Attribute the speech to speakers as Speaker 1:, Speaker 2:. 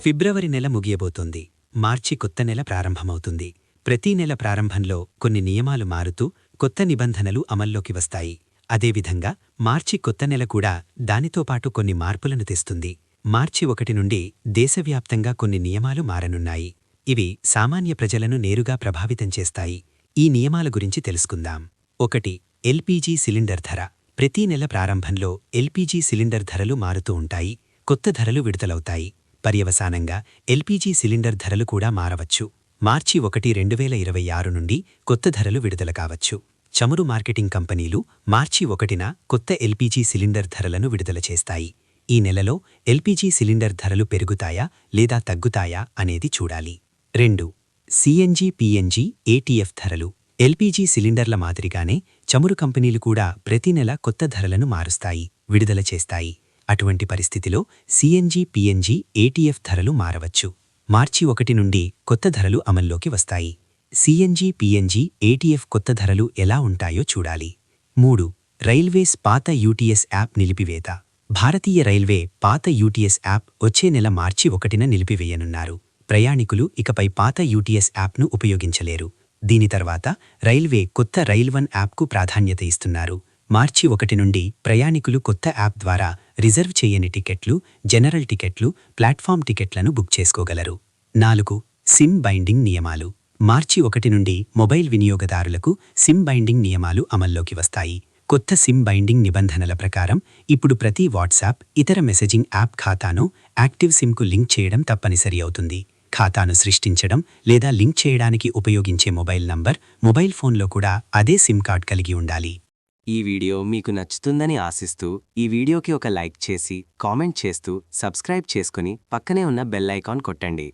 Speaker 1: ఫిబ్రవరి నెల ముగియబోతోంది. మార్చి కొత్త నెల ప్రారంభమవుతుంది. ప్రతి నెల ప్రారంభంలో కొన్ని నియమాలు మారుతూ కొత్త నిబంధనలు అమల్లోకి వస్తాయి. అదేవిధంగా మార్చి కొత్త నెల కూడా దానితో పాటు కొన్ని మార్పులను తెస్తుంది. మార్చి 1 నుండి దేశవ్యాప్తంగా కొన్ని నియమాలు మారనున్నాయి. ఇవి సామాన్య ప్రజలను నేరుగా ప్రభావితం చేస్తాయి. ఈ నియమాల గురించి తెలుసుకుందాం. 1. ఎల్పీజీ సిలిండర్ ధర. ప్రతి నెల ప్రారంభంలో ఎల్పీజీ సిలిండర్ ధరలు మారుతూ ఉంటాయి. కొత్త ధరలు విడుదలవుతాయి. పర్యవసానంగా ఎల్పీజీ సిలిండర్ ధరలు కూడా మారవచ్చు. మార్చి 1, 2026 నుండి కొత్త ధరలు విడుదల కావచ్చు. చమురు మార్కెటింగ్ కంపెనీలు మార్చి 1న కొత్త ఎల్పీజీ సిలిండర్ ధరలను విడుదల చేస్తాయి. ఈ నెలలో ఎల్పీజీ సిలిండర్ ధరలు పెరుగుతాయా లేదా తగ్గుతాయా అనేది చూడాలి. 2. సీఎన్జీ పీఎన్జీ ఏటీఎఫ్ ధరలు. ఎల్పీజీ సిలిండర్ల మాదిరిగానే చమురు కంపెనీలు కూడా ప్రతి నెల కొత్త ధరలను మారుస్తాయి, విడుదల చేస్తాయి. అటువంటి పరిస్థితిలో సీఎన్జీ పీఎన్జీ ఏటీఎఫ్ ధరలు మారవచ్చు. మార్చి 1 నుండి కొత్త ధరలు అమల్లోకి వస్తాయి. సీఎన్జీ పీఎన్జీ ఏటీఎఫ్ కొత్త ధరలు ఎలా ఉంటాయో చూడాలి. 3. రైల్వేస్ పాత యూటీఎస్ యాప్ నిలిపివేత. భారతీయ రైల్వే పాత యూటీఎస్ యాప్ వచ్చే నెల మార్చి 1న నిలిపివేయనున్నారు. ప్రయాణికులు ఇకపై పాత యూటీఎస్ యాప్ను ఉపయోగించలేరు. దీని తర్వాత రైల్వే కొత్త రైల్1 యాప్కు ప్రాధాన్యత ఇస్తున్నారు. మార్చి 1 నుండి ప్రయాణికులు కొత్త యాప్ ద్వారా రిజర్వ్ చేయని టికెట్లు, జనరల్ టికెట్లు, ప్లాట్ఫామ్ టికెట్లను బుక్ చేసుకోగలరు. 4. సిమ్ బైండింగ్ నియమాలు. మార్చి 1 నుండి మొబైల్ వినియోగదారులకు సిమ్ బైండింగ్ నియమాలు అమల్లోకి వస్తాయి. కొత్త సిమ్ బైండింగ్ నిబంధనల ప్రకారం ఇప్పుడు ప్రతి వాట్సాప్, ఇతర మెసేజింగ్ యాప్ ఖాతాను యాక్టివ్ సిమ్కు లింక్ చేయడం తప్పనిసరి అవుతుంది. ఖాతాను సృష్టించడం లేదా లింక్ చేయడానికి ఉపయోగించే మొబైల్ నంబర్, మొబైల్ ఫోన్లో కూడా అదే సిమ్ కార్డ్ కలిగి ఉండాలి.
Speaker 2: ఈ వీడియో మీకు నచ్చుతుందని ఆశిస్తూ ఈ వీడియోకి ఒక లైక్ చేసి, కామెంట్ చేస్తూ, సబ్స్క్రైబ్ చేసుకుని పక్కనే ఉన్న బెల్ ఐకాన్ కొట్టండి.